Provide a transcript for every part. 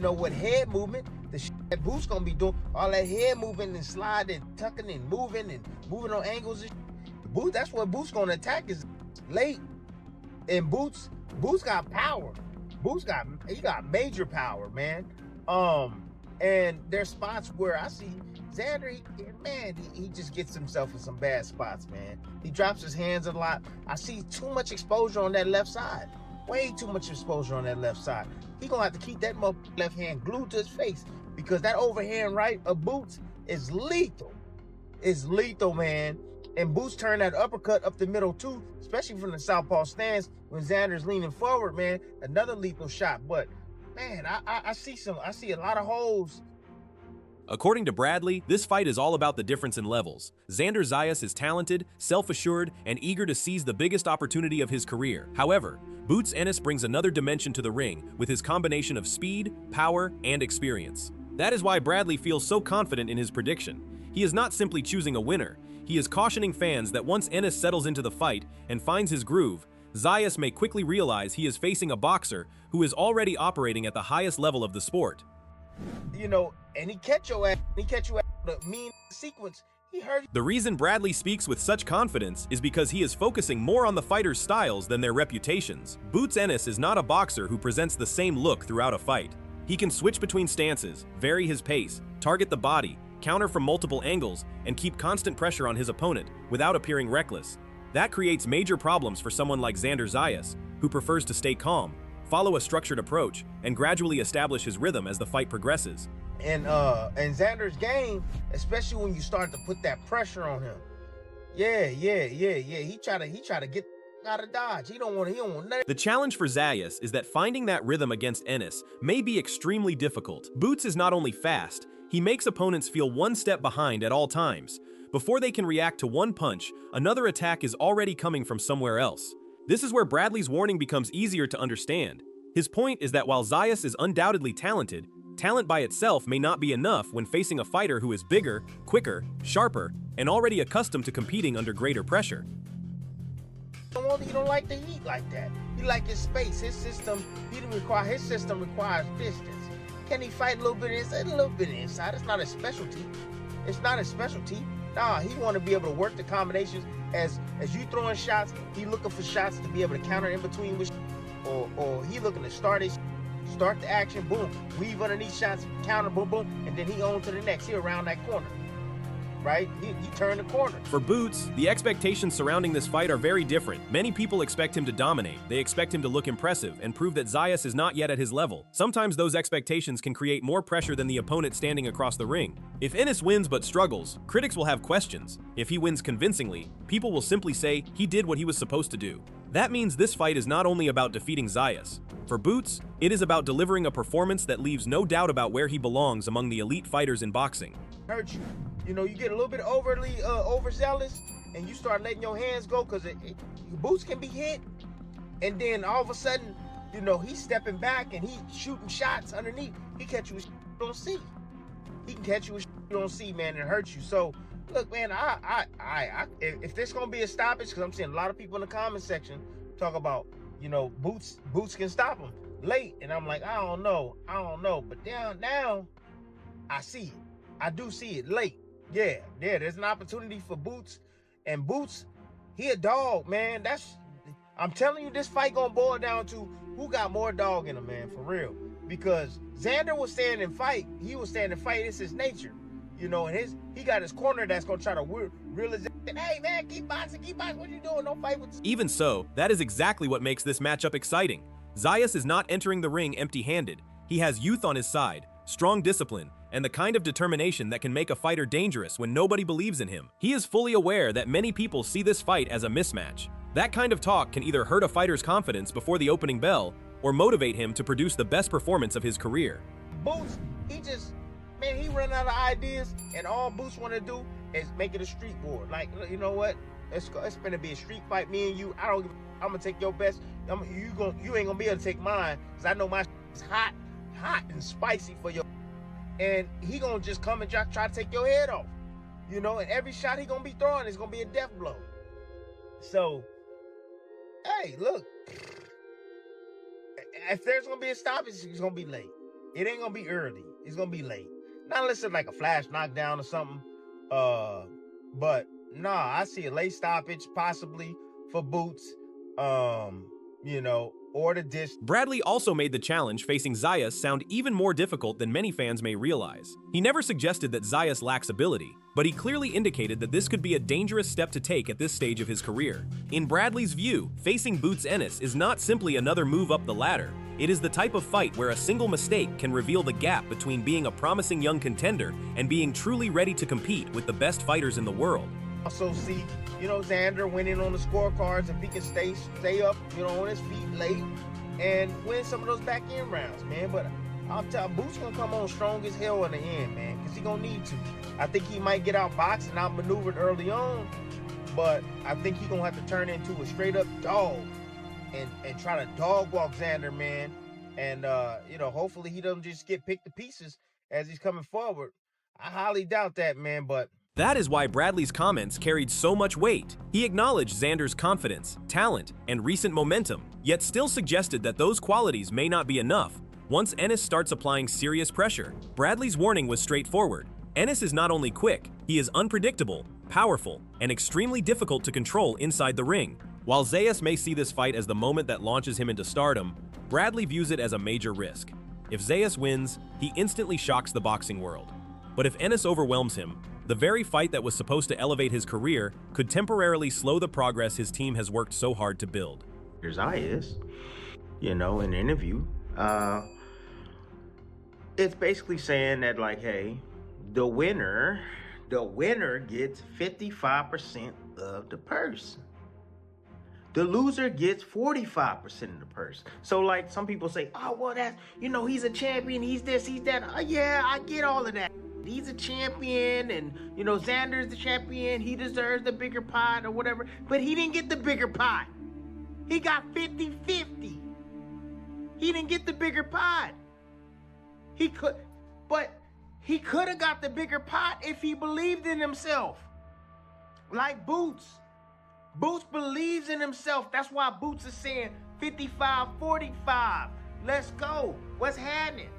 know what head movement, the shit that Boots gonna be doing, all that head moving and sliding, tucking and moving on angles and shit. Boots, that's what Boots gonna attack is late. And Boots got power. He got major power, man. And there's spots where I see Xander, he just gets himself in some bad spots, man. He drops his hands a lot. I see too much exposure on that left side. Way too much exposure on that left side. He gonna have to keep that left hand glued to his face because that overhand right of Boots is lethal. It's lethal, man. And Boots turn that uppercut up the middle too, especially from the southpaw stance when Xander's leaning forward, man. Another lethal shot. But man, I see a lot of holes. According to Bradley, this fight is all about the difference in levels. Xander Zayas is talented, self-assured, and eager to seize the biggest opportunity of his career. However, Boots Ennis brings another dimension to the ring with his combination of speed, power, and experience. That is why Bradley feels so confident in his prediction. He is not simply choosing a winner. He is cautioning fans that once Ennis settles into the fight and finds his groove, Zayas may quickly realize he is facing a boxer who is already operating at the highest level of the sport. You know, and he catch you at the mean sequence. He hurt. The reason Bradley speaks with such confidence is because he is focusing more on the fighters' styles than their reputations. Boots Ennis is not a boxer who presents the same look throughout a fight. He can switch between stances, vary his pace, target the body, counter from multiple angles, and keep constant pressure on his opponent without appearing reckless. That creates major problems for someone like Xander Zayas, who prefers to stay calm, follow a structured approach, and gradually establish his rhythm as the fight progresses. And Xander's game, especially when you start to put that pressure on him. Yeah. He try to get out of dodge. He don't want nothing. The challenge for Zayas is that finding that rhythm against Ennis may be extremely difficult. Boots is not only fast, he makes opponents feel one step behind at all times. Before they can react to one punch, another attack is already coming from somewhere else. This is where Bradley's warning becomes easier to understand. His point is that while Zayas is undoubtedly talented, talent by itself may not be enough when facing a fighter who is bigger, quicker, sharper, and already accustomed to competing under greater pressure. He don't like the heat like that. He like his space. His system requires distance. Can he fight a little bit inside? A little bit inside. It's not a specialty. Nah, he want to be able to work the combinations as you throwing shots. He looking for shots to be able to counter in between with, or he looking to start the action, boom, weave underneath shots, counter, boom, boom, and then he on to the next. He around that corner, right? He turn the corner. For Boots, the expectations surrounding this fight are very different. Many people expect him to dominate. They expect him to look impressive and prove that Zayas is not yet at his level. Sometimes those expectations can create more pressure than the opponent standing across the ring. If Ennis wins but struggles, critics will have questions. If he wins convincingly, people will simply say he did what he was supposed to do. That means this fight is not only about defeating Zayas. For Boots, it is about delivering a performance that leaves no doubt about where he belongs among the elite fighters in boxing. Hurt you. You know, you get a little bit overly overzealous and you start letting your hands go because Boots can be hit. And then all of a sudden, you know, he's stepping back and he's shooting shots underneath. He catch you with you don't see. He can catch you with you don't see, man, and hurt you. So, look, man, if there's going to be a stoppage, because I'm seeing a lot of people in the comment section talk about, you know, Boots can stop him late. And I'm like, I don't know. But now, I see it. I do see it late. Yeah, there's an opportunity for Boots. And Boots, he a dog, man. I'm telling you, this fight gonna boil down to who got more dog in him, man, for real. Because Xander will stand and fight. He will stand and fight. It's his nature. You know, and he got his corner that's gonna try to reel his hey man, keep boxing, what you doing? Don't fight with. Even so, that is exactly what makes this matchup exciting. Zayas is not entering the ring empty-handed. He has youth on his side, strong discipline, and the kind of determination that can make a fighter dangerous when nobody believes in him. He is fully aware that many people see this fight as a mismatch. That kind of talk can either hurt a fighter's confidence before the opening bell or motivate him to produce the best performance of his career. Boots, he run out of ideas, and all Boots want to do is make it a street war. Like, you know what? It's gonna be a street fight, me and you. I'm gonna take your best. You ain't gonna be able to take mine, because I know my is hot and spicy for your. And he gonna just come and try to take your head off. You know, and every shot he gonna be throwing is gonna be a death blow. So, hey, look. If there's gonna be a stoppage, it's gonna be late. It ain't gonna be early. It's gonna be late. Not unless it's like a flash knockdown or something. But nah, I see a late stoppage possibly for Boots. Or the dish. Bradley also made the challenge facing Zayas sound even more difficult than many fans may realize. He never suggested that Zayas lacks ability, but he clearly indicated that this could be a dangerous step to take at this stage of his career. In Bradley's view, facing Boots Ennis is not simply another move up the ladder. It is the type of fight where a single mistake can reveal the gap between being a promising young contender and being truly ready to compete with the best fighters in the world. Also see, Xander winning on the scorecards if he can stay up, on his feet late and win some of those back end rounds, man. But I'll tell you, Boots gonna come on strong as hell in the end, man, because he gonna need to. I think he might get outboxed and outmaneuvered early on, but I think he gonna have to turn into a straight up dog and try to dog walk Xander, man. And hopefully he doesn't just get picked to pieces as he's coming forward. I highly doubt that, man, but that is why Bradley's comments carried so much weight. He acknowledged Xander's confidence, talent, and recent momentum, yet still suggested that those qualities may not be enough. Once Ennis starts applying serious pressure, Bradley's warning was straightforward. Ennis is not only quick, he is unpredictable, powerful, and extremely difficult to control inside the ring. While Zayas may see this fight as the moment that launches him into stardom, Bradley views it as a major risk. If Zayas wins, he instantly shocks the boxing world. But if Ennis overwhelms him, the very fight that was supposed to elevate his career could temporarily slow the progress his team has worked so hard to build. Here's Zayas, in an interview. It's basically saying that, like, hey, the winner gets 55% of the purse. The loser gets 45% of the purse. So, like, some people say, oh, well, that's, he's a champion, he's this, he's that. Yeah, I get all of that. He's a champion, and, Xander's the champion. He deserves the bigger pot or whatever. But he didn't get the bigger pot. He got 50-50. He didn't get the bigger pot. He could have got the bigger pot if he believed in himself. Like Boots. Boots believes in himself. That's why Boots is saying 55-45. Let's go. What's happening?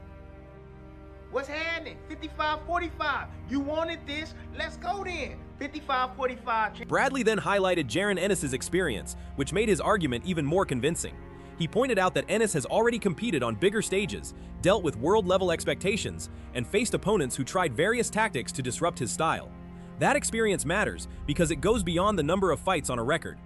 55-45. You wanted this? Let's go then. 55-45. Bradley then highlighted Jaron Ennis' experience, which made his argument even more convincing. He pointed out that Ennis has already competed on bigger stages, dealt with world-level expectations, and faced opponents who tried various tactics to disrupt his style. That experience matters because it goes beyond the number of fights on a record.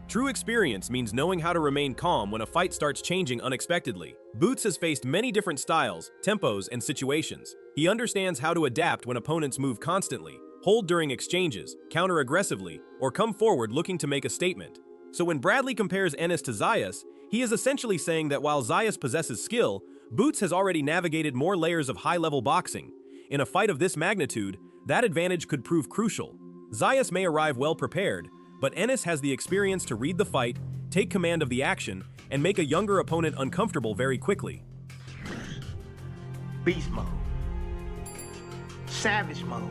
True experience means knowing how to remain calm when a fight starts changing unexpectedly. Boots has faced many different styles, tempos, and situations. He understands how to adapt when opponents move constantly, hold during exchanges, counter aggressively, or come forward looking to make a statement. So when Bradley compares Ennis to Zayas, he is essentially saying that while Zayas possesses skill, Boots has already navigated more layers of high-level boxing. In a fight of this magnitude, that advantage could prove crucial. Zayas may arrive well prepared, but Ennis has the experience to read the fight, take command of the action, and make a younger opponent uncomfortable very quickly. Beast mode. Savage mode.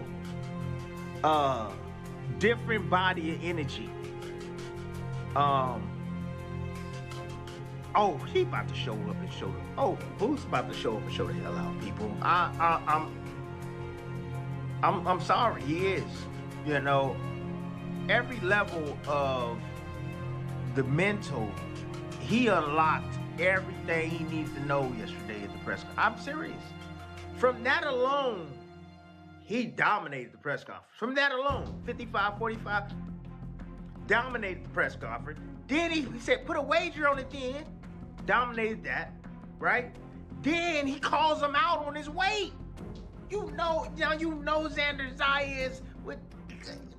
Different body of energy. Oh, he about to show up and show them. Oh, Boots about to show up and show the hell out, people. I'm sorry, he is. Every level of the mental, he unlocked everything he needs to know yesterday at the press conference. I'm serious. From that alone, he dominated the press conference. From that alone, 55-45, dominated the press conference. Then he said, put a wager on it then. Dominated that, right? Then he calls him out on his weight. You know Xander Zayas with,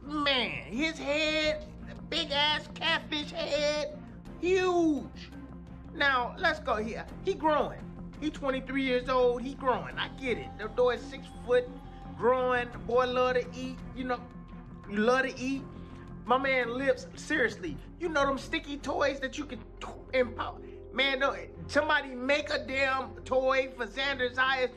man, his head, big ass catfish head, huge. Now, let's go here. He growing. He 23 years old, he growing. I get it. The boy is 6 foot, growing. The boy love to eat, you love to eat. My man lives, seriously, them sticky toys that you can empower. Man, no, somebody make a damn toy for Xander Zayas.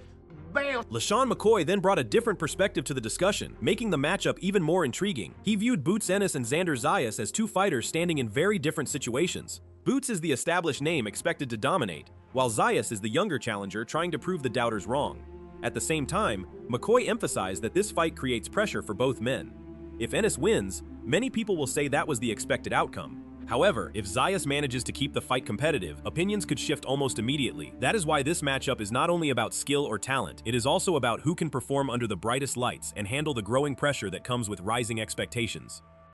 Bam. LaShawn McCoy then brought a different perspective to the discussion, making the matchup even more intriguing. He viewed Boots Ennis and Xander Zayas as two fighters standing in very different situations. Boots is the established name expected to dominate, while Zayas is the younger challenger trying to prove the doubters wrong. At the same time, McCoy emphasized that this fight creates pressure for both men. If Ennis wins, many people will say that was the expected outcome. However, if Zayas manages to keep the fight competitive, opinions could shift almost immediately. That is why this matchup is not only about skill or talent, it is also about who can perform under the brightest lights and handle the growing pressure that comes with rising expectations.